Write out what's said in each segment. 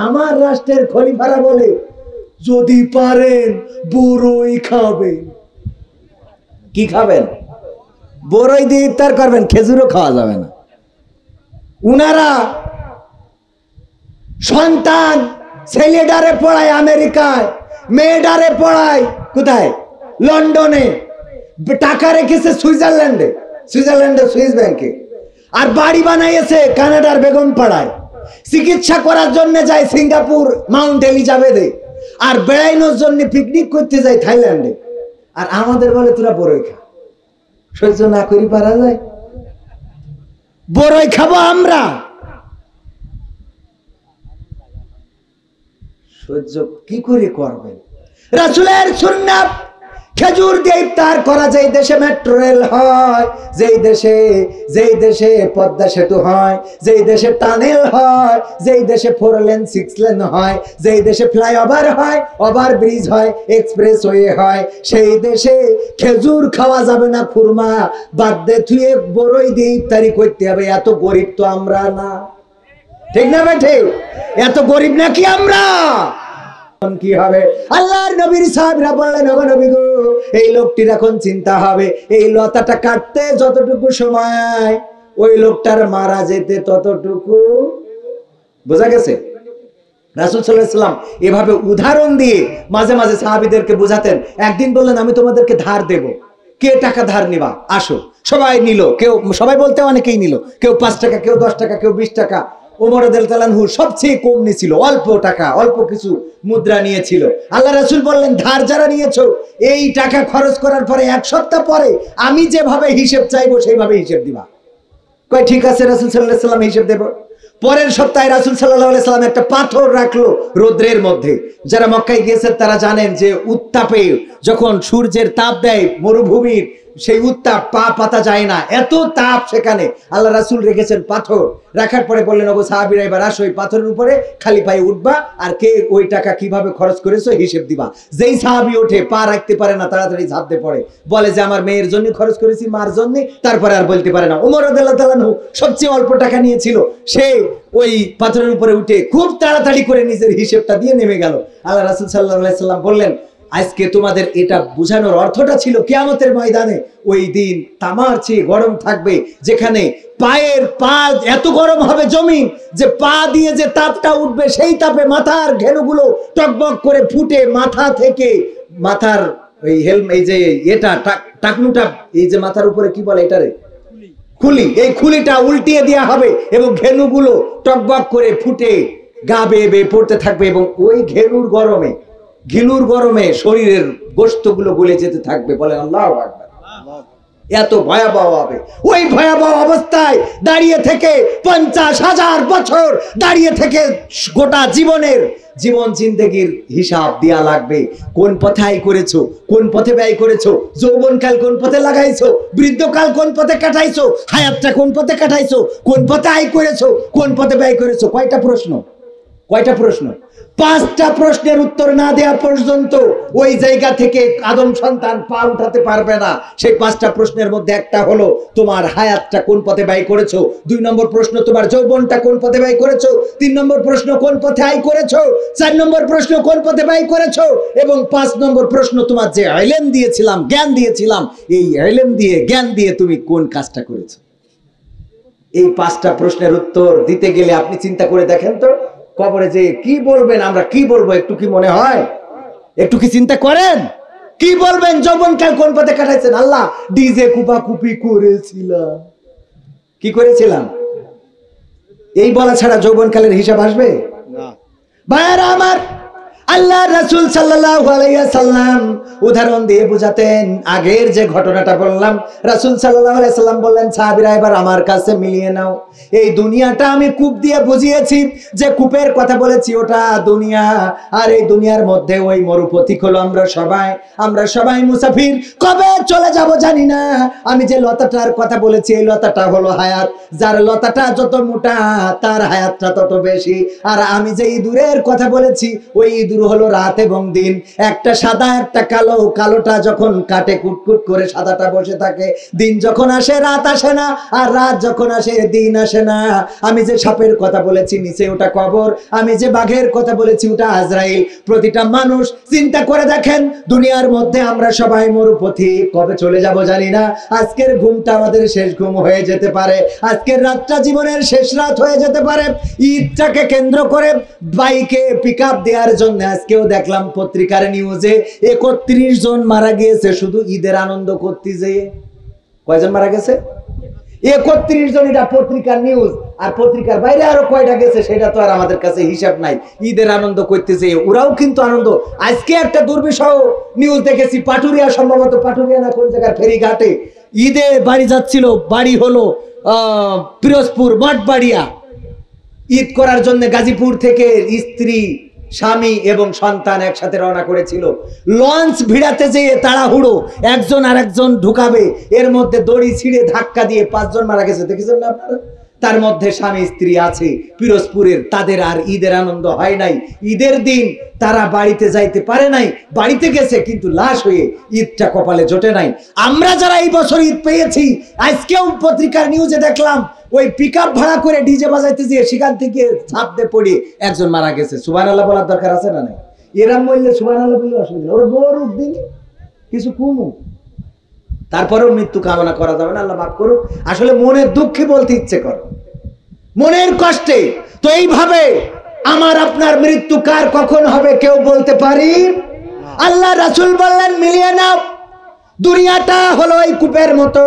আমার রাষ্ট্রের খলিফারা বলে যদি পারেন বড়ই খাবেন। কি খাবেন? বড়ই দিয়ে ইফতার করবেন, খেজুরও খাওয়া যাবে না। উনারা সন্তান ছেলেটারে পড়ায় আমেরিকায়, মেয়েটারে পড়ায় কোথায়? লন্ডনে। টাকা রেখেছে সুইজারল্যান্ডে, সুইস ব্যাংকে। আর বাড়ি বানাইছে কানাডার বেগম পাড়ায়। চিকিৎসা করার জন্য যায় সিঙ্গাপুর মাউন্ট এলিজাবেথে। আর বেড়াইনোর জন্য পিকনিক করতে যায় থাইল্যান্ডে। আর আমাদের বলে তোরা বড়ই খা। সহ্য না করি পারা যায়? বড়ই খাবো আমরা, সহ্য কি করে করবেন? রাসূলের সুন্নাত খেজুর দিয়ে ইফতার করা। যেই দেশে মেট্রো রেল হয়, যেই দেশে পদ্মা সেতু হয়, যেই দেশে টানেল হয়, যেই দেশে 4 লেন 6 লেন হয়, যেই দেশে ফ্লাইওভার হয়, ওভার ব্রিজ হয়, এক্সপ্রেসওয়ে হয়, সেই দেশে খেজুর খাওয়া যাবে না, খুরমা বাদ দিয়ে থুয়ে বড়ই দিয়ে ইফতারি করতে হবে। এত গরিব তো আমরা না, ঠিক না বেঠে? এত গরিব নাকি আমরা? কি হবে? আল্লাহর নবীর সাহাবীরা বললেন, ওগো নবী গো, এই লোকটির এখন চিন্তা হবে এই লতাটা কাটতে যতটুকু সময়, ওই লোকটার মারা যেতে ততটুকু। বোঝা গেছে? রাসূল সাল্লাল্লাহু আলাইহি ওয়াসাল্লাম এভাবে উদাহরণ দিয়ে মাঝে মাঝে সাহাবীদেরকে বোঝাতেন। একদিন বললেন, আমি তোমাদেরকে ধার দেব, কে টাকা ধার নিবা? আসো। সবাই নিল। কেউ, সবাই বলতে অনেকেই নিল। কেউ 5 টাকা, কেউ 10 টাকা, কেউ 20 টাকা। ওমর রাদিয়াল্লাহু আনহু সবচেয়ে কম নিয়েছিল, অল্প টাকা, অল্প কিছু মুদ্রা নিয়েছিল। আল্লাহ রাসূল বললেন, ধার যারা নিয়েছো এই টাকা খরচ করার পরে 1 সপ্তাহ পরে আমি যেভাবে হিসাব চাইবো সেইভাবে হিসাব দিবা। কয় ঠিক আছে রাসূল সাল্লাল্লাহু আলাইহি ওয়াসাল্লাম, হিসাব দেব। পরের সপ্তাহে রাসূল সাল্লাল্লাহু আলাইহি ওয়াসাল্লাম একটা পাথর রাখলো রোদ্রের মধ্যে। যারা মক্কায় গিয়েছেন তারা জানেন যে উত্তাপে যখন সূর্যের তাপ দেয় মরুভূমির, সেই উত্তাপ পা পাতা যায় না, এত তাপ সেখানে। আল্লাহ রাসূল রেখেছেন পাথর। রাখার পরে বললেন, ওগো সাহাবীরা, এবার আসো, ওই পাথরের উপরে খালি পায়ে উঠবা আর কে ওই টাকা কিভাবে খরচ করেছো হিসেব দিবা। যেই সাহাবী ওঠে, পা রাখতে পারে না, তাড়াতাড়ি ঝাঁপতে পড়ে, বলে যে আমার মেয়ের জন্য খরচ করেছি, মার জন্য। তারপরে আর বলতে পারে না। ওমর রাদিয়াল্লাহু আনহু সবচেয়ে অল্প টাকা নিয়েছিল, সে ওই পাথরের উপরে উঠে খুব তাড়াতাড়ি করে নিজের হিসেবটা দিয়ে নেমে গেল। আল্লাহ রাসূল সাল্লাল্লাহু আলাইহি ওয়াসাল্লাম বললেন, আজকে তোমাদের এটা বোঝানোর অর্থটা ছিল কিয়ামতের ময়দানে ওই দিন তামার চেয়ে গরম থাকবে, যেখানে পায়ের পা এত গরম হবে জমিন যে পা দিয়ে যে তাপটা উঠবে সেই তাপে মাথার ঘেনুগুলো টকবক করে ফুটে মাথা থেকে মাথার ওই এই যে এটা টাকনুটা, এই যে মাথার উপরে কি বলে এটারে, খুলি, এই খুলিটা উল্টিয়ে দেওয়া হবে এবং ঘেনুগুলো টকবক করে ফুটে গা বেয়ে বেয়ে পড়তে থাকবে এবং ওই ঘিলুর গরমে শরীরের গোশতগুলো গলে যেতে থাকবে। বলেন আল্লাহু আকবার। এত ভয়াবহ হবে। ওই ভয়াবহ অবস্থায় দাঁড়িয়ে থেকে 50,000 বছর দাঁড়িয়ে থেকে গোটা জীবন জিন্দেগির হিসাব দেয়া লাগবে। কোন পথে আয় করেছো, কোন পথে ব্যয় করেছো, যৌবনকাল কোন পথে লাগাইছো, বৃদ্ধকাল কোন পথে কাটাইছো, হায়াতটা কোন পথে কাটাইছো, কোন পথে আয় করেছো, কোন পথে ব্যয় করেছো। কয়টা প্রশ্ন? 5টা প্রশ্নের উত্তর না দেওয়া পর্যন্ত ওই জায়গা থেকে আদম সন্তান পা উঠাতে পারবে না। সেই 5টা প্রশ্নের মধ্যে একটা হলো তোমার হায়াতটা কোন পথে ব্যয় করেছো, 2 নম্বর প্রশ্ন তোমার যৌবনটা কোন পথে ব্যয় করেছো, 3 নম্বর প্রশ্ন কোন পথে আয় করেছো, 4 নম্বর প্রশ্ন কোন পথে ব্যয় করেছো এবং 5 নম্বর প্রশ্ন তোমার যে ইলম দিয়েছিলাম, জ্ঞান দিয়েছিলাম, এই ইলম দিয়ে জ্ঞান দিয়ে তুমি কোন কাজটা করেছো। এই 5টা প্রশ্নের উত্তর দিতে গেলে আপনি চিন্তা করে দেখেন তো, কবরে যে কি বলবেন, আমরা কি বলবো, একটু কি মনে হয়? একটু কি চিন্তা করেন? কি বলবেন? যৌবনকাল কোন পথে কাটাইছেন? আল্লাহ, ডিজে কুপাকুপি করেছিলাম। কি করেছিলাম? এই বলা ছাড়া যৌবনকালের হিসাব আসবে না। ভাইরা আমার, আল্লাহ রাসূল সাল্লাল্লাহু আলাইহি ওয়াসাল্লাম উদাহরণ দিয়ে বুঝাতেন। আগের যে ঘটনাটা বললাম, রাসূল সাল্লাল্লাহু আলাইহি ওয়াসাল্লাম বললেন, সাহাবীরা এবার আমার কাছে মিলিয়ে নাও। এই দুনিয়াটা আমি কূপ দিয়ে বুঝিয়েছি, যে কূপের কথা বলেছি ওটা দুনিয়া, আর এই দুনিয়ার মধ্যে ওই মরুপথিক হলো আমরা সবাই মুসাফির, কবে চলে যাব জানি না। আমি যে লতাটার কথা বলেছি এই লতাটা হলো হায়াত, যার লতাটা যত মোটা তার হায়াতটা তত বেশি। আর আমি যে ইঁদুরের কথা বলেছি ওই দূর হলো রাত এবং দিন, একটা সাদা একটা কালো, কালোটা যখন কাটে কুটকুট করে সাদাটা বসে থাকে, দিন যখন আসে রাত আসে না, আর রাত যখন আসে দিন আসে না। আমি যে সাপের কথা বলেছি নিচে ওটা কবর, আমি যে বাঘের কথা বলেছি ওটা আজরাইল। প্রতিটা মানুষ চিন্তা করে দেখেন, দুনিয়ার মধ্যে আমরা সবাই মরুপথিক, কবে চলে যাব জানি না। আজকের ঘুমটা আমাদের শেষ ঘুম হয়ে যেতে পারে, আজকের রাতটা জীবনের শেষ রাত হয়ে যেতে পারে। ঈদটাকে কেন্দ্র করে বাইকে পিকআপ দেওয়ার জন্য আজকেও দেখলাম পত্রিকার নিউজে 31 জন মারা গিয়েছে শুধু ঈদের আনন্দ করতে যেয়ে। কয়জন মারা গেছে? 31 জন, এটা পত্রিকার নিউজ। আর পত্রিকার বাইরে আরো কয়টা গেছে সেটা তো আর আমাদের কাছে হিসাব নাই। ঈদের আনন্দ করতে যেয়ে ওরাও কিন্তু আনন্দ। আজকে একটা দুর্বিষহ নিউজ দেখেছি, পাটুরিয়া, সম্ভবত পাটুরিয়া না কোন জায়গার ফেরিঘাটে ঈদে বাড়ি যাচ্ছিল, বাড়ি হলো পিরোজপুর মঠবাড়িয়া, ঈদ করার জন্য গাজীপুর থেকে স্ত্রী, স্বামী এবং সন্তান একসাথে রওনা করেছিল। লঞ্চ ভিড়াতে যেয়ে তাড়াহুড়ো, একজন আরেকজন ঢুকাবে, এর মধ্যে দড়ি ছিঁড়ে ধাক্কা দিয়ে 5 জন মারা গেছে। দেখেছেন না আপনারা? তার মধ্যে স্বামী স্ত্রী আছে পিরোজপুরের, তাদের আর ঈদের আনন্দ হয় নাই। ঈদের দিন তারা বাড়িতে যাইতে পারে নাই, বাড়িতে গেছে কিন্তু লাশ হয়ে, ঈদটা কপালে জোটে নাই। আমরা যারা এই বছর ঈদ পেয়েছি, আজকেও পত্রিকার নিউজে দেখলাম ওই পিকআপ ভাড়া করে ডিজে বাজাইতে গিয়ে সেখান থেকে ঝাঁপ দিয়ে পড়ে একজন মারা গেছে। সুবহানাল্লাহ বলার দরকার আছে না নাই? এরাম বললে সুবহানাল্লাহ বললে অসুবিধা, ওর গরুর দিন কিছু কুমু, তারপরেও মৃত্যু কামনা করা যাবে না, আল্লাহ মাফ করুক। আসলে মনের দুঃখে বলতে ইচ্ছে করে, মনের কষ্টে। তো এইভাবে আমার আপনার মৃত্যু কার কখন হবে কেউ বলতে পারি? আল্লাহ রাসূল বললেন, মিলিয়ে নাও, দুনিয়াটা হলো ওই কূপের মতো,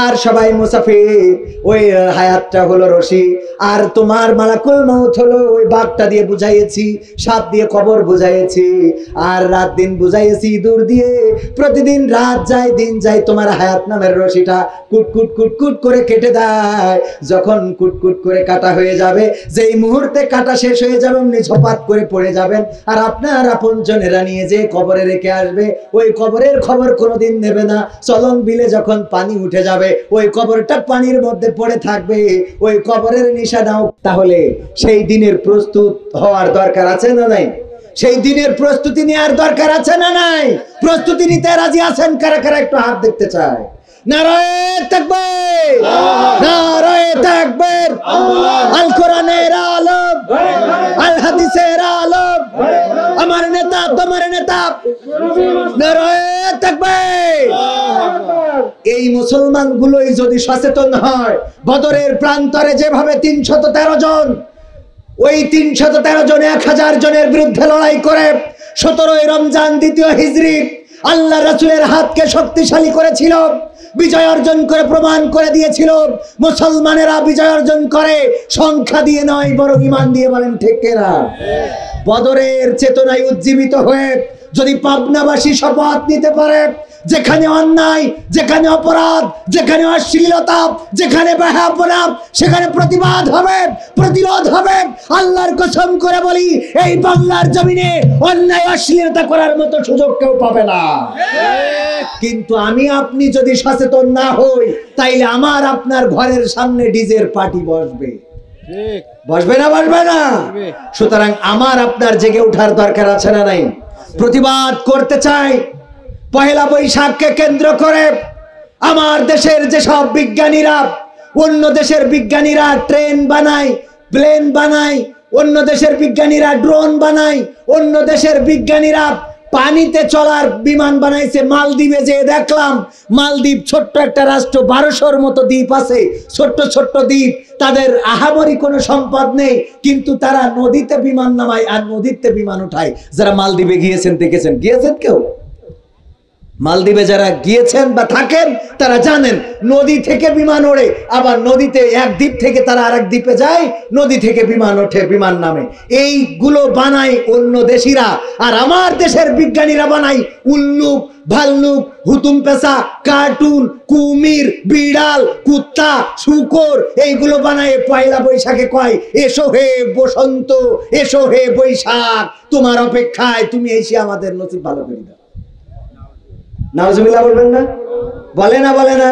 আর সবাই মুসাফির। ওই হায়াতটা হলো রশি, আর তোমার মালাকুল মউত হলো ওই বাঘটা দিয়ে বুঝাইয়েছি, সাপ দিয়ে কবর বুঝাইয়েছি, আর রাত দিন বুঝাইয়েছি দূর দিয়ে। প্রতিদিন রাত যায় দিন যায়, তোমার হায়াত নামের রশিটা কুটকুট কুটকুট করে কেটে দেয়। যখন কুটকুট করে কাটা হয়ে যাবে, যেই মুহূর্তে কাটা শেষ হয়ে যাবে অমনি ঝপাত করে পড়ে যাবেন, আর আপনার আপনজনেরা নিয়ে যে কবরে রেখে আসবে। ওই কবরের খবর কোনোদিন নেবে না। চলন বিলে যখন পানি উঠে যাবে, ওই কবরটা পানির মধ্যে পড়ে থাকবে, ওই কবরের নিশানাও। তাহলে সেই দিনের প্রস্তুত হওয়ার দরকার আছে না নাই? সেই দিনের প্রস্তুতি নেওয়ার দরকার আছে না নাই? প্রস্তুতি নিতে রাজি আছেন কারা কারা? একটু হাত দেখতে চাই। নারায়ে তাকবীর, নারায়ে তাকবীর। আল কোরআনের আলম, আল হাদিসের আলম, আমার নেতা তোমার নেতা, নারায়ে তাকবীর। এই মুসলমান গুলোই যদি সচেতন হয়, বদরের প্রান্তরে যেভাবে 313 জন, ওই 313 জন 1000 জনের বিরুদ্ধে লড়াই করে 17 রমজান 2য় হিজরি আল্লাহ রাসূলের হাতকে শক্তিশালী করেছিল, বিজয় অর্জন করে প্রমাণ করে দিয়েছিল। মুসলমানেরা বিজয় অর্জন করে সংখ্যা দিয়ে নয়, বরং ঈমান দিয়ে। বলেন ঠিক কিনা? বদরের চেতনায় উজ্জীবিত হয়ে যদি পাবনাবাসী শপথ নিতে পারে, যেখানে অন্যায়, যেখানে অপরাধ, যেখানে অশ্লীলতা, যেখানে বেহায়াপনা, সেখানে প্রতিবাদ হবে, প্রতিরোধ হবে। আল্লাহর কসম করে বলি, এই বাংলার জমিনে অন্যায় অশ্লীলতা করার মতো সুযোগ কেউ পাবে না। কিন্তু আমি আপনি যদি সচেতন না হই, তাইলে আমার আপনার ঘরের সামনে ডিজের পার্টি বসবে, বসবে না? বসবে না? সুতরাং আমার আপনার জেগে ওঠার দরকার আছে না নাই? প্রতিবাদ করতে চাই। পহেলা বৈশাখকে কেন্দ্র করে আমার দেশের যেসব বিজ্ঞানীরা, অন্য দেশের বিজ্ঞানীরা ট্রেন বানায়, প্লেন বানায়, অন্য দেশের বিজ্ঞানীরা ড্রোন বানায়, অন্য দেশের বিজ্ঞানীরা পানিতে চলার বিমান বানাইছে। মালদ্বীপে যে দেখলাম, মালদ্বীপ ছোট্ট একটা রাষ্ট্র, 1200-র মতো দ্বীপ আছে, ছোট্ট ছোট্ট দ্বীপ, তাদের আহামরি কোনো সম্পদ নেই, কিন্তু তারা নদীতে বিমান নামায় আর নদীতে বিমান উঠায়। যারা মালদ্বীপে গিয়েছেন দেখেছেন? গিয়েছেন কেউ? মালদ্বীপে যারা গিয়েছেন বা থাকেন তারা জানেন, নদী থেকে বিমান ওড়ে, আবার নদীতে এক দ্বীপ থেকে তারা আরেক দ্বীপে যায়, নদী থেকে বিমান ওঠে, বিমান নামে। এইগুলো বানায় অন্য দেশিরা, আর আমার দেশের বিজ্ঞানীরা বানায় উল্লুক, ভাল্লুক, হুতুম পেশা, কার্টুন, কুমির, বিড়াল, কুত্তা, শূকর, এইগুলো বানায়। পয়লা বৈশাখে কয়, এসো হে বসন্ত, এসো হে বৈশাখ, তোমার অপেক্ষায়, তুমি এসে আমাদের নসিব ভালো করে দাও। নাউজুবিল্লাহ বলবেন না? বলে না? বলে না?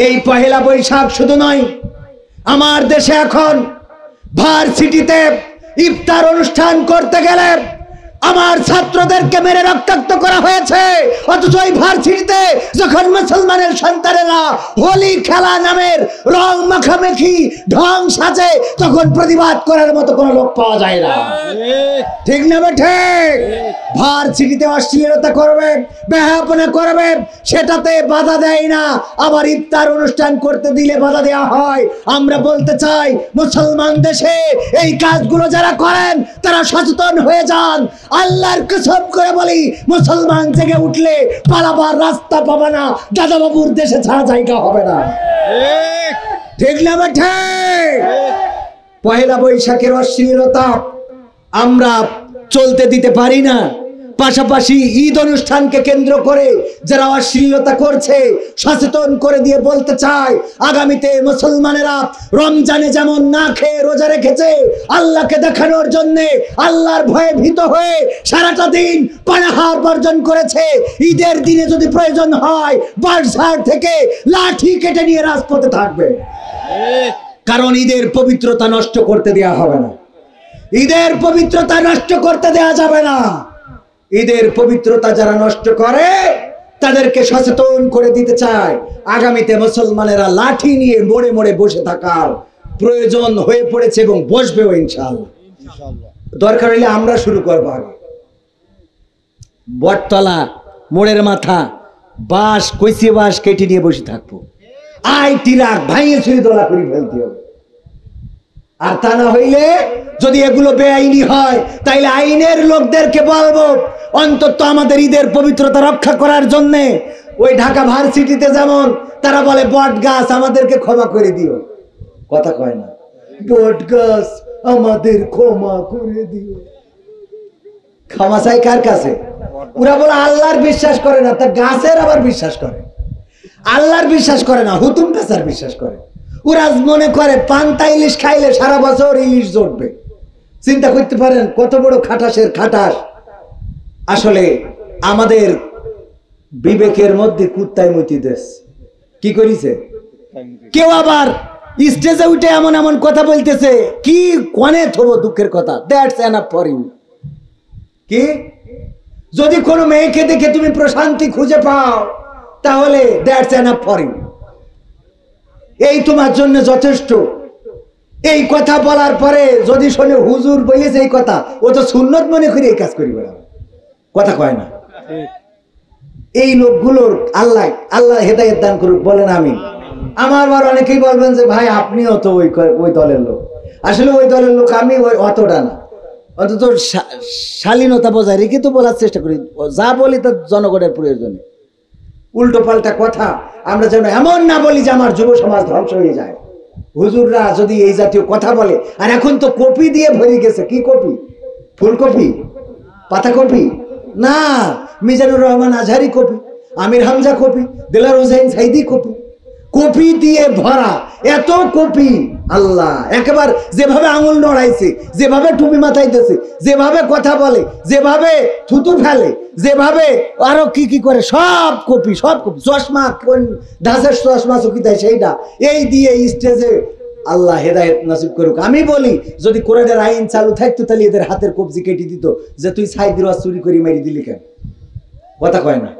এই পহেলা বৈশাখ শুধু নয়, আমার দেশে এখন ভার্সিটিতে ইফতার অনুষ্ঠান করতে গেলে আমার ছাত্রদেরকে মেরে রক্তাক্ত করা হয়েছে, অথচ ওই ভার্সিটিতে যখন মুসলমানের সন্তানেরা হোলি খেলা নামের রং মাখামাখি ঢং সাজে, তখন প্রতিবাদ করার মতো কোনো লোক পাওয়া যায় না। ঠিক না বেঠে? ভার্সিটিতে অশ্লীলতা করবে, বেহায়াপনা করবে, সেটাতে বাধা দেয় না। আবার ইফতার অনুষ্ঠান করতে দিলে বাধা দেওয়া হয়। আমরা বলতে চাই, মুসলমান দেশে এই কাজগুলো যারা করেন তারা সচেতন হয়ে যান। আল্লাহর কসম করে বলি, মুসলমান জেগে উঠলে পালাবার রাস্তা পাবে না, দাদা বাবুর দেশে ছাড়া জায়গা হবে না। ঠিক না বেঠে? পহেলা বৈশাখের অশ্লীলতা আমরা চলতে দিতে পারি না। পাশাপাশি ঈদ অনুষ্ঠানকে কেন্দ্র করে যারা অশ্লীলতা করছে, সচেতন করে দিয়ে বলতে চাই, আগামীতে মুসলমানেরা রমজানে যেমন না খেয়ে রোজা রেখেছে আল্লাহকে দেখানোর জন্য, আল্লাহর ভয়ে ভীত হয়ে সারাটা দিন পানাহার বর্জন করেছে, ঈদের দিনে যদি প্রয়োজন হয় বাজার থেকে লাঠি কেটে নিয়ে রাজপথে থাকবে। কারণ ঈদের পবিত্রতা নষ্ট করতে দেওয়া হবে না। ঈদের পবিত্রতা নষ্ট করতে দেওয়া যাবে না। ঈদের পবিত্রতা যারা নষ্ট করে তাদেরকে সচেতন করে দিতে চায়। আগামীতে মুসলমানেরা লাঠি নিয়ে মোড়ে মোড়ে বসে থাকার প্রয়োজন হয়ে পড়েছে এবং বসবেও ইনশাআল্লাহ। দরকার হলে আমরা শুরু করবো। আগে বটতলা মোড়ের মাথা বাঁশ, কইসি বাঁশ কেটে নিয়ে বসে থাকবো। আই টিরাক ভাইয়ে ছুরি দোলা করে ফেলতে হবে। আর তা না হইলে যদি এগুলো বেআইনি হয় তাইলে আইনের লোকদেরকে বলবো, অন্তত আমাদের ঈদের পবিত্রতা রক্ষা করার জন্য। ওই ঢাকা ভার্সিটিতে যেমন তারা বলে বট গাছ আমাদেরকে ক্ষমা করে দিও, কথা কয় না, বট গাছ আমাদের ক্ষমা করে দিও। ক্ষমা চাই কার কাছে? ওরা বলে আল্লাহর বিশ্বাস করে না, তা গাছের আবার বিশ্বাস করে। আল্লাহর বিশ্বাস করে না, হুতুম কাছার বিশ্বাস করে। ওরা মনে করে পান্তা ইলিশ খাইলে সারা বছর ইলিশ জড়বে। চিন্তা করতে পারেন কত বড় খাটাসের খাটাস। আসলে আমাদের বিবেকের মধ্যে কুত্তায় মতি দেশ কি করিছে। কেউ আবার স্টেজে উঠে এমন এমন কথা বলতেছে, কি কনে থব দুঃখের কথা। That's enough for you. কি যদি কোনো মেয়েকে দেখে তুমি প্রশান্তি খুঁজে পাও তাহলে দ্যাটস এনাফ ফর ইউ, এই তোমার জন্য যথেষ্ট। এই কথা বলার পরে যদি শোনে হুজুর বলেছে এই কথা, ও তো সুন্নত মনে করে এই কাজ করি বেড়াবে, কথা কয় না। এই লোকগুলোর আল্লাহ আল্লাহ হেদায়েত দান করুক, বলেন আমিন। আমার বার অনেকেই বলবেন যে ভাই আপনিও তো ওই দলের লোক। আসলে ওই দলের লোক আমি, ওই অতটা না। অন্তত শালীনতা বজায় রেখে তো বলার চেষ্টা করি, যা বলি তার জনগণের প্রয়োজনে। উল্টো পাল্টা কথা আমরা যেন এমন না বলি যে আমার যুব সমাজ ধ্বংস হয়ে যায়। হুজুররা যদি এই জাতীয় কথা বলে, আর এখন তো কপি দিয়ে ভরে গেছে। কি কপি? ফুলকপি, পাতাকপি না, মিজানুর রহমান আজহারি কপি, আমির হামজা কপি, দেলার হোসেন সাইদি কপি, কপি দিয়ে ভরা। এত কপি, আল্লাহ একেবার যেভাবে আঙুল নড়াইছে, যেভাবে টুপি মাথায় দিয়েছে, যেভাবে কথা বলে, যেভাবে থুতু ফেলে, যেভাবে আরো কি কি করে, সব কপি, সব কপি। চশমা কোন ধাঁচের চশমা চকি দেয় সেইটা, এই দিয়ে স্টেজে আল্লাহ হেদায়েত নসিব করুক। আমি বলি যদি কোরআনের আইন চালু থাকতো তাহলে এদের হাতের কবজি কেটে দিত, যে তুই সাইদির ওয়াজ চুরি করে মেরে দিলি কেন, কথা কয় না।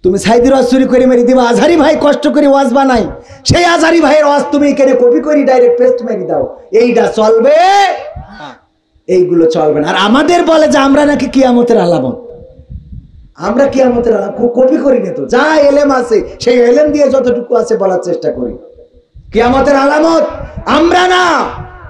তুমি সাইদির ওয়াজ চুরি করে মেরে দিবা, আজহারি ভাই কষ্ট করে ওয়াজ বানাই, সেই আজহারি ভাইয়ের ওয়াজ তুমি এখানে কপি করি ডাইরেক্ট পেস্ট মেরে দাও, এইটা চলবে? এইগুলো চলবে না। আর আমাদের বলে যে আমরা নাকি কিয়ামতের আলামত। আমরা কিয়ামতের আলামত কপি করি না তো, যা এলেম আছে সেই এলেম দিয়ে যতটুকু আছে বলার চেষ্টা করি। কিয়ামতের আলামত আমরা না,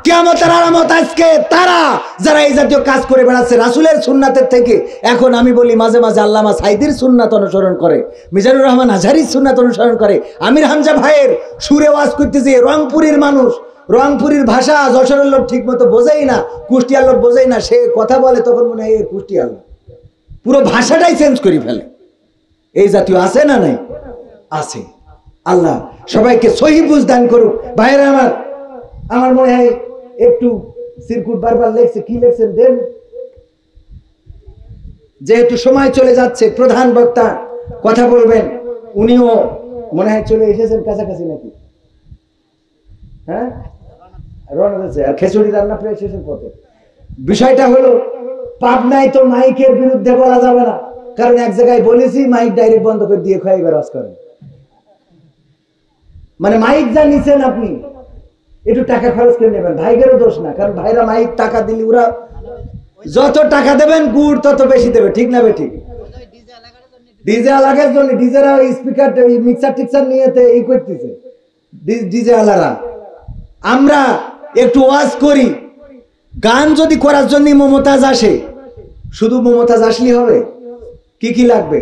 কিয়ামতের আলামত আজকে তারা যারা এই জাতীয় কাজ করে বেড়াচ্ছে রাসূলের সুন্নাতের থেকে। এখন আমি বলি মাঝে মাঝে আল্লামা সাইদির সুন্নাত অনুসরণ করে, মিজানুর রহমান আজহারির সুন্নাত অনুসরণ করে, আমির হামজা ভাইয়ের সুরে ওয়াজ করতেছে। রংপুরের মানুষ, রংপুরের ভাষা যশোরের লোক ঠিক মতো বোঝেই না, কুষ্টিয়ার লোক বোঝেই না, সে কথা বলে তখন মনে হয় কুষ্টিয়ার লোক, পুরো ভাষাটাই চেঞ্জ করে ফেলে। এই জাতীয় আছে না নাই? আছে। আল্লাহ সবাইকে সহি বুঝ দান করুক। ভাইরা আমার মনে হয় একটু সিরকুট বারবার লেখছে, কি লেখছেন দেন। যেহেতু সময় চলে যাচ্ছে, প্রধান বক্তা কথা বলবেন, উনিও মনে হয় চলে এসেছেন কাছাকাছি নাকি? হ্যাঁ, রওনা হয়েছে। আর খিচুড়ি রান্না পেয়ে এসেছেন পথে। বিষয়টা হলো পাবনায় তো মাইকের বিরুদ্ধে বলা যাবে না, কারণ এক জায়গায় বলেছি মাইক ডাইরেক্ট বন্ধ করে দিয়ে খাই বেরোজ করেন। মানে মাইক যা নিছেন আপনি একটু টাকা খরচ করে নেবেন, ভাইগেরও দোষ না, কারণ ভাইরা মাইক টাকা দিলে ওরা যত টাকা দেবেন গুড় তত বেশি দেবে, ঠিক না বেঠিক? ডিজে আলাগের জন্য ডিজেরা স্পিকার মিক্সার টিক্সার নিয়ে এই করতেছে ডিজে আলারা। আমরা একটু ওয়াজ করি, গান যদি করার জন্য মমতাজ আসে, শুধু মমতাজ আসলেই হবে? কি কি লাগবে?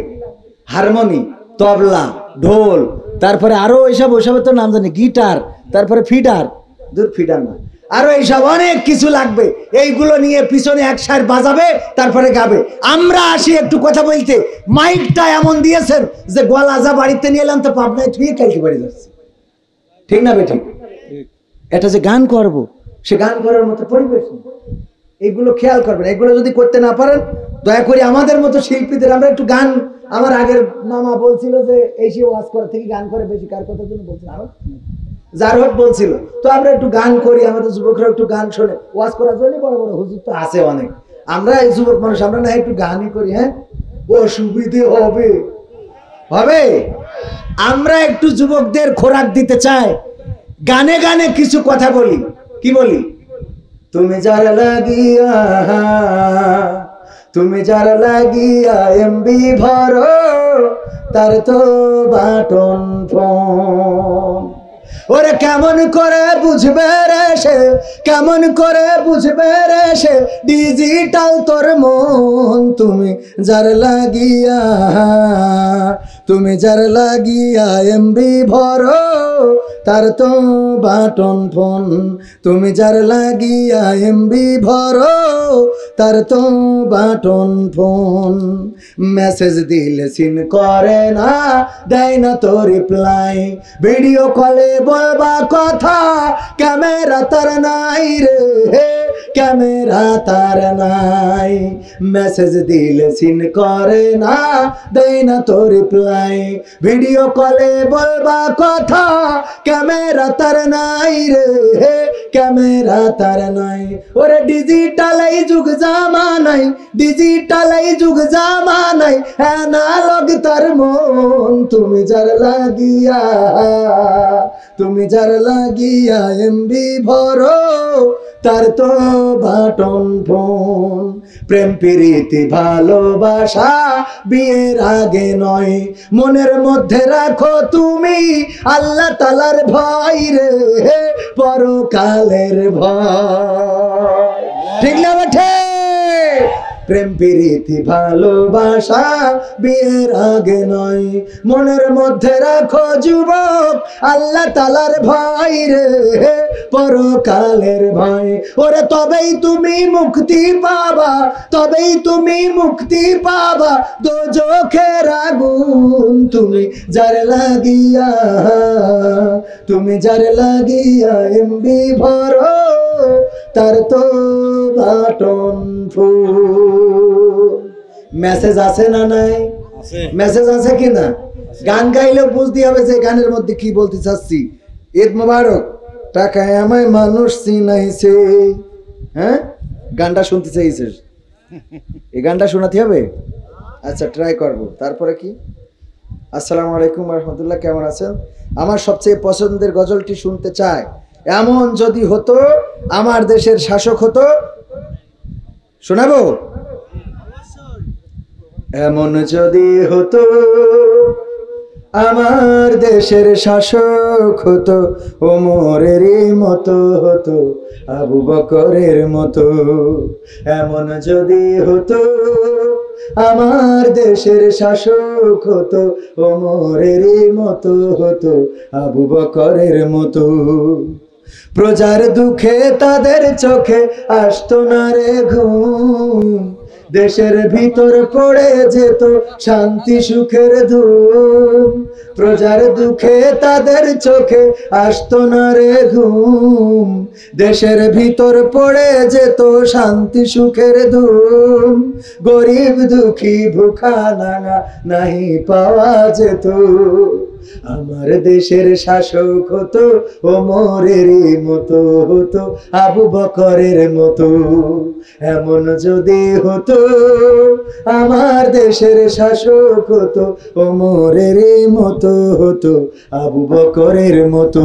হারমোনি, তবলা, ঢোল, তারপরে আরো ওইসবের তো নাম জানি, গিটার, তারপরে ফিডার, দূর ফিডার না, আরো এইসব অনেক কিছু লাগবে। এইগুলো নিয়ে পিছনে এক সাইড বাজাবে, তারপরে গাবে। আমরা আসি একটু কথা বলতে, মাইকটা এমন দিয়েছেন যে গলা যা বাড়িতে নিয়ে এলাম তো পাবনায় থুয়ে কালকে বাড়ি যাচ্ছে, ঠিক না বেঠিক? এটা যে গান করব, সে গান করার মতো পরিবেশ নেই। এইগুলো খেয়াল করবেন। এগুলো যদি করতে না পারেন, দয়া করে আমাদের মতো শিল্পীদের আমরা একটু গান, আমার আগের মামা বলছিল যে এই সে ওয়াজ করার থেকে গান করে বেশি, কার কথার জন্য বলছিল, আরো জারহট বলছিল, তো আমরা একটু গান করি, আমাদের যুবকরা একটু গান শোনে, ওয়াজ করার জন্য বড় বড় হুজুর তো আছে অনেক, আমরা এই যুবক মানুষ আমরা না একটু গানই করি। হ্যাঁ, অসুবিধে হবে হবে। আমরা একটু যুবকদের খোরাক দিতে চাই, গানে গানে কিছু কথা বলি। কি বলি? তুমি যার লাগিয়া, তুমি যার লাগিয়া এমবি ভরো, তার তো বাটন ফোন। ওরে কেমন করে বুঝবে রে সে, কেমন করে বুঝবে রে সে, ডিজিটাল তোর মন। তুমি যার লাগিয়া, তুমি যার লাগিয়া এমবি ভরো, তার তো বাটন ফোন। তুমি যার লাগিয়া এমবি ভরো, তার তো বাটন ফোন। মেসেজ দিলে সিন করে না, দেয় না তো রিপ্লাই, ভিডিও কলে বলবা কথা, ক্যামেরা তার নাই রে, ক্যামেরা তার নাই। মেসেজ দিলে সিন করে না, দেয় না তো রিপ্লাই, ভিডিও কলে বলবা কথা, ক্যামেরা তার নাই রে, ক্যামেরা তার নাই। ওরে ডিজিটাল এই যুগ জামানাই, ডিজিটাল এই যুগ জামানাই, অ্যানালগ তার মন। তুমি যার লাগিয়া, তুমি যার লাগিয়া এমবি ভরো, তার তো বাটন ফোন। প্রেম প্রীতি ভালোবাসা বিয়ের আগে নয়, মনের মধ্যে রাখো তুমি আল্লাহ তাআলার ভয় রে, পরকালের ভয়, ঠিক না বেঠে? প্রেম প্রীতি ভালোবাসা বিয়ের আগে নয়, মনের মধ্যে রাখো যুবক আল্লাহ তাআলার ভয় রে, পরকালের ভয়। ওরে তবেই তুমি মুক্তি পাবা, তবেই তুমি মুক্তি পাবা দোজখের আগুন। তুমি যার লাগিয়া, তুমি যার লাগিয়া এমবি ভরো, তার তো বাটন ফোন। মেসেজ আছে না নাই? মেসেজ আছে কিনা? গান গাইলেও বুঝতে হবে যে গানের মধ্যে কি বলতে চাচ্ছি। ঈদ মোবারক, টাকায় আমায় মানুষ চিনাইছে। হ্যাঁ, গানটা শুনতে চাইছিস? এই গানটা শোনাতে হবে? আচ্ছা, ট্রাই করব। তারপরে কি? আসসালামু আলাইকুম রহমতুল্লাহ, কেমন আছেন? আমার সবচেয়ে পছন্দের গজলটি শুনতে চাই। এমন যদি হতো আমার দেশের শাসক হতো, শোনাবো? এমন যদি হতো আমার দেশের শাসক হতো, ওমরেরই মতো হতো, আবু বকরের মতো। এমন যদি হতো আমার দেশের শাসক হতো, ওমরেরই মতো হতো, আবু বকরের মতো। প্রজার দুঃখে তাদের চোখে আসতো না রে ঘুম, দেশের ভিতর পড়ে যেত শান্তি সুখের ধুম। প্রজার দুঃখে তাদের চোখে আসতো না রে ঘুম, দেশের ভিতর পড়ে যেত শান্তি সুখের ধুম। গরিব দুঃখী ভুখা নাঙা নাহি পাওয়া যেত, আমার দেশের শাসক হতো ওমরের মতো হতো, আবু বকরের মতো। এমন যদি হতো আমার দেশের শাসক হতো ওমরের মতো হতো, আবু বকরের মতো।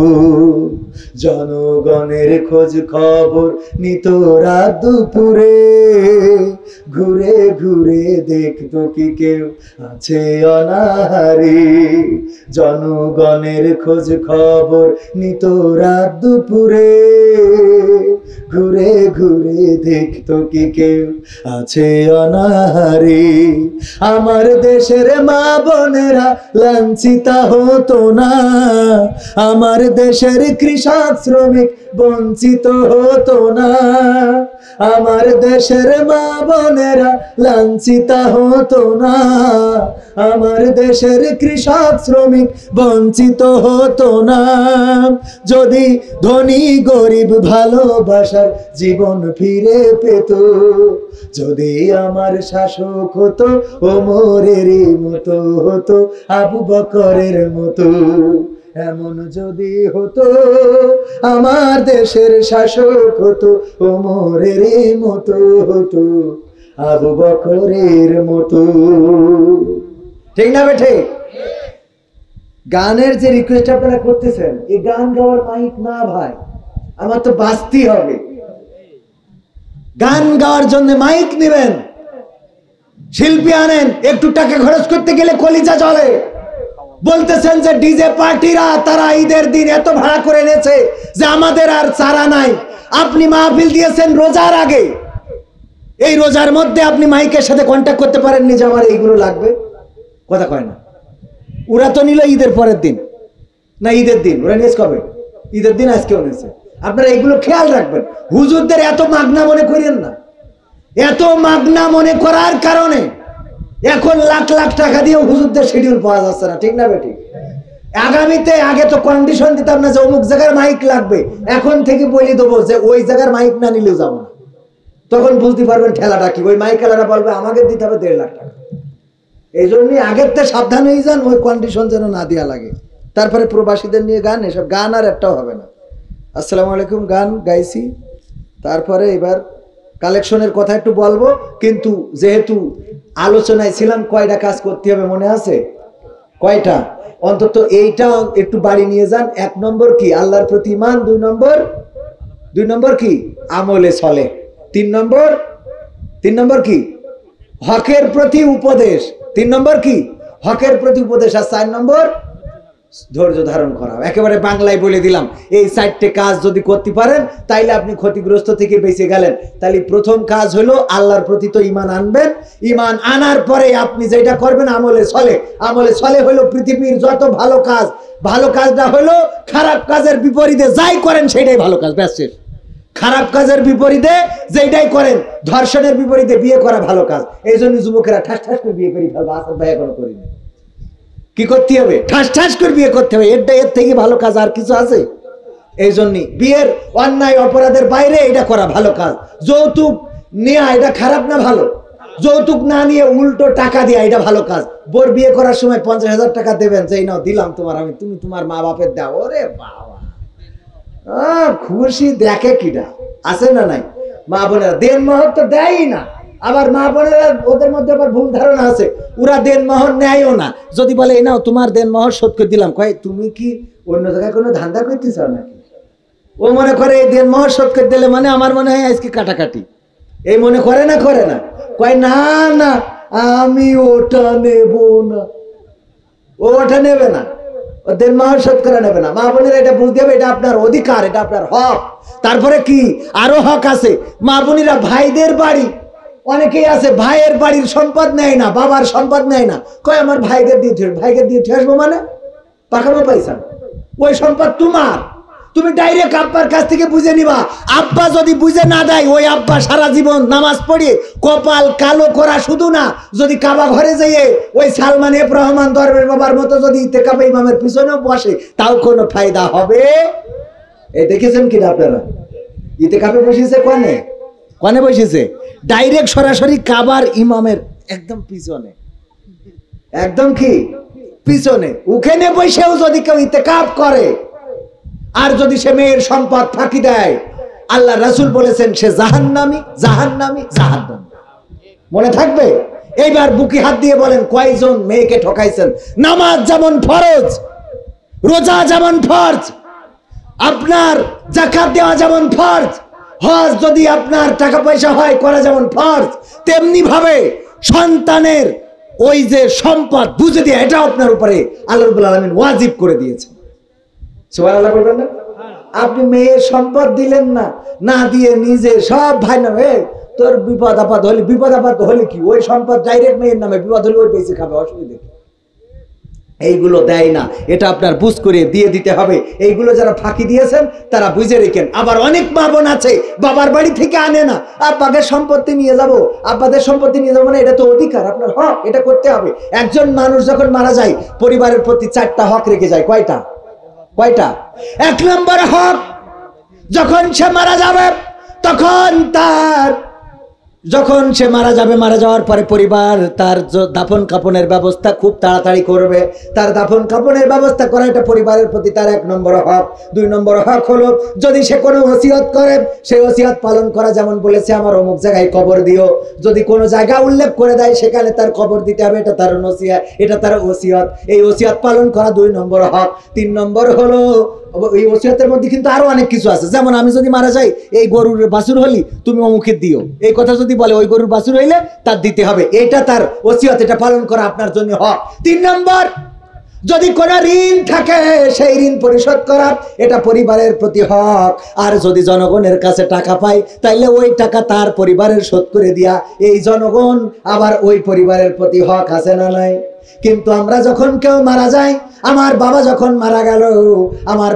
জনগণের খোঁজ খবর নিত রাত দুপুরে, ঘুরে ঘুরে দেখতো কি কেউ আছে অনাহারে। জনগণের খোঁজ খবর নিত রাত দুপুরে, ঘুরে ঘুরে দেখতো কি কেউ আছে অনাহারে। আমার দেশের মা বোনেরা লাঞ্ছিতা হতো না, আমার দেশের কৃষক শ্রমিক বঞ্চিত হতো না। আমার দেশের মা বোনেরা লাঞ্ছিতা হতো না, আমার দেশের কৃষক শ্রমিক বঞ্চিত হতো না। যদি ধনী গরিব ভালোবাসার জীবন ফিরে পেত, যদি আমার শাসক হতো ওমরের মতো হতো, আবু বকরের মতো। এমন যদি হতো আমার দেশের শাসক হতো ওমরের মতো হতো, আবু বকরের মতো। ঠিক না বেঠে? গানের যে রিকোয়েস্ট আপনারা করতেছেন, এই গান গাওয়ার মাইক না ভাই, আমার তো বাঁচতেই হবে। গান গাওয়ার জন্য মাইক নেবেন, শিল্পী আনেন, একটু টাকা খরচ করতে গেলে কলিজা জ্বলে। বলতেছেন যে ডিজে পার্টিরা তারা ঈদের দিন এত ভাড়া করে এনেছে যে আমাদের আর চারা নাই। আপনি মাহফিল দিয়েছেন রোজার আগে, এই রোজার মধ্যে আপনি মাইকের সাথে কন্ট্যাক্ট করতে পারেননি যে আমার এইগুলো লাগবে? কথা কয় না। ওরা তো নিল ঈদের পরের দিন, না ঈদের দিন ওরা নিয়েছে কবে? ঈদের দিন আজকেও নিয়েছে। আপনারা এইগুলো খেয়াল রাখবেন। হুজুরদের এত মাগনা মনে করেন না। এত মাগনা মনে করার কারণে এখন লাখ লাখ টাকা দিয়ে হুজুরদের শিডিউল পাওয়া যাচ্ছে না। ঠিক না বেটি? আগামীতে, আগে তো কন্ডিশন দিতাম না যে অমুক জায়গার মাইক লাগবে, এখন থেকে বলে দেবো যে ওই জায়গার মাইক না নিলেও যাবো না। তখন বুঝতে পারবেন ঠেলাটা কি। ওই মাইকালারা বলবে আমাকে দিতে হবে 1.5 লাখ টাকা। এই জন্যই আগের থেকে সাবধান হয়ে যান, ওই কন্ডিশন যেন না দেওয়া লাগে। তারপরে প্রবাসীদের নিয়ে গান, এসব গান আর একটাও হবে না। আসসালামু আলাইকুম গান গাইছি, তারপরে এবার কালেকশনের কথা একটু বলবো। কিন্তু যেহেতু আলোচনায় ছিলাম, কয়টা কাজ করতে হবে মনে আছে? কয়টা? অন্তত এইটা একটু বাড়ি নিয়ে যান। 1 নম্বর কি? আল্লাহর প্রতি ঈমান। 2 নম্বর কি? আমলে চলে। 3 নম্বর কি? হকের প্রতি উপদেশ। 3 নম্বর কি? হকের প্রতি উপদেশ। আর 4 নম্বর ধৈর্য ধারণ করা। একেবারে বাংলায় বলে দিলাম, এই 4টে কাজ যদি করতে পারেন তাইলে আপনি ক্ষতিগ্রস্ত থেকে বেঁচে গেলেন। তাহলে প্রথম কাজ হলো আল্লাহর প্রতি তো ঈমান আনবেন। ঈমান আনার পরে আপনি যেটা করবেন আমলে চলে। আমলে চলে হলো পৃথিবীর যত ভালো কাজ, ভালো কাজটা হলো খারাপ কাজের বিপরীতে যাই করেন সেটাই ভালো কাজ। ব্যাস শেষ। খারাপ কাজের বিপরীতে যেটাই করেন, ধর্ষণের বিপরীতে বিয়ে করা ভালো কাজ। এই জন্য যুবকেরা ঠাস ঠাস করে বিয়ে করি ফেলবো। আসল ভাই এখনো করিনি। কি করতে হবে? ঠাস ঠাস করে বিয়ে করতে হবে। এর থেকে ভালো কাজ আর কিছু আছে? এই জন্যই বিয়ের অন্যায় অপরাধের বাইরে এটা করা ভালো কাজ। যৌতুক নেওয়া এটা খারাপ না ভালো? যৌতুক না নিয়ে উল্টো টাকা দেওয়া এটা ভালো কাজ। বোর বিয়ে করার সময় 50,000 টাকা দেবেন, যে নাও দিলাম তোমার, আমি তুমি তোমার মা বাপের দাও। ওরে বাবা, খুশি দেখে কিটা আছে না নাই? মা বোনেরা দেন মোহর তো দেয়ই না। আবার মা বোনেরা ওদের মধ্যে আবার ভুল ধারণা আছে, ওরা দেন মোহর নেয়ও না। যদি বলে এই নাও তোমার দেন মোহর শোধ করে দিলাম, কয় তুমি কি অন্য জায়গায় কোনো ধান্দা করতে চাও নাকি? ও মনে করে এই দেন মোহর শোধ করে দিলে মানে আমার মনে হয় আজকে কাটাকাটি, এই মনে করে না। করে না? কয় না না আমি ওটা নেব না। ও ওটা নেবে না, দেন মোহর শোধ করে নেবে না। মা বোনেরা এটা বুঝতে হবে, এটা আপনার অধিকার, এটা আপনার হক। তারপরে কি আরো হক আছে। মা বোনেরা ভাইদের বাড়ি, অনেকেই আছে ভাইয়ের বাড়ির সম্পদ নেয় না, বাবার সম্পদ নেয় না। কয় আমার ভাইদের দিয়ে ভাইকে দিয়ে আসবো মানে পাকানো পয়সা, ওই সম্পদ তোমার। তুমি ডাইরেক্ট আব্বার কাছ থেকে বুঝে নিবা। আব্বা যদি বুঝে না দেয়, ওই আব্বা সারা জীবন নামাজ পড়ে কপাল কালো করা শুধু না, যদি কাবা ঘরে যেয়ে ওই সালমান এফ রহমান দরবেশ বাবার মতো যদি ইতেকাফে ইমামের পিছনেও বসে, তাও কোনো ফায়দা হবে? এই দেখেছেন কিনা আপনারা? ইতেকাফে বসেছে কনে? কনে বসেছে? ডাইরেক্ট সরাসরি কাবার ইমামের একদম পিছনে। একদম কি পিছনে ওখানে বসেও যদি কেউ ইতেকাব করে আর যদি সে মেয়ের সম্পদ ফাঁকি দেয়, আল্লাহ রাসূল বলেছেন সে জাহান্নামী জাহান্নামী জাহান্নামী। মনে থাকবে? এইবার বুকে হাত দিয়ে বলেন কয়জন মেয়েকে ঠকাইছেন? নামাজ যেমন ফরজ, রোজা যেমন ফরজ, আপনার যাকাত দেওয়া যেমন ফরজ, হজ যদি আপনার টাকা পয়সা হয় করা যেমন ফরজ, তেমনি ভাবে সন্তানের ওই যে সম্পদ বুঝে দিয়ে এটা আপনার উপরে আল্লাহ রাব্বুল আলামিন ওয়াজিব করে দিয়েছেন। সুবহানাল্লাহ বলবেন না? আপনি মেয়ের সম্পদ দিলেন না, না দিয়ে নিজে সব ভাই না তোর বিপদ আপদ হলে কি ওই সম্পদ ডাইরেক্ট মেয়ের নামে, বিপদ হলে ওই পয়সা খাবে, অসুবিধা কি? এইগুলো দেয় না, এটা আপনার বুঝ করে দিয়ে দিতে হবে। এইগুলো যারা ফাঁকি দিয়েছেন তারা বুঝে রেখেন। আবার অনেক মা বোন আছে বাবার বাড়ি থেকে আনে না, আব্বাদের সম্পত্তি নিয়ে যাব, আব্বাদের সম্পত্তি নিয়ে যাবো না, এটা তো অধিকার আপনার, হক, এটা করতে হবে। একজন মানুষ যখন মারা যায় পরিবারের প্রতি 4টা হক রেখে যায়। কয়টা? কয়টা? 1 নম্বর হক, যখন সে মারা যাবে তখন যখন সে মারা যাবে, মারা যাওয়ার পরে পরিবার তার দাফন কাফনের ব্যবস্থা খুব তাড়াতাড়ি করবে। তার দাফন কাফনের ব্যবস্থা করা এটা পরিবারের প্রতি তার 1 নম্বর হক। 2 নম্বর হক হলো যদি সে কোনো ওসিয়ত করে সেই ওসিয়ত পালন করা, যেমন বলেছে আমার অমুক জায়গায় কবর দিও, যদি কোনো জায়গা উল্লেখ করে দেয় সেখানে তার কবর দিতে হবে, এটা তার নসিহত, এটা তার ওসিয়ত। এই ওসিয়ত পালন করা 2 নম্বর হক। 3 নম্বর হলো এই ওসিয়তের মধ্যে কিন্তু আরো অনেক কিছু আছে, যেমন আমি যদি মারা যাই এই গরুর বাছুর হলি তুমি অমুকে দিও, এই কথা যদি বলে ওই গরুর বাছুর হইলে তার দিতে হবে, এটা তার ওসিয়ত, এটা পালন করা আপনার জন্য হক। 3 নম্বর, যদি কোনো ঋণ থাকে সেই ঋণ পরিশোধ করা, এটা পরিবারের প্রতি হক। আর যদি জনগণের কাছে টাকা পায় তাইলে ওই টাকা তার পরিবারের শোধ করে দিয়া, এই জনগণ আবার ওই পরিবারের প্রতি হক আছে না নাই? কিন্তু আমরা যখন কেউ মারা যায়, আমার বাবা যখন মারা গেল, আমার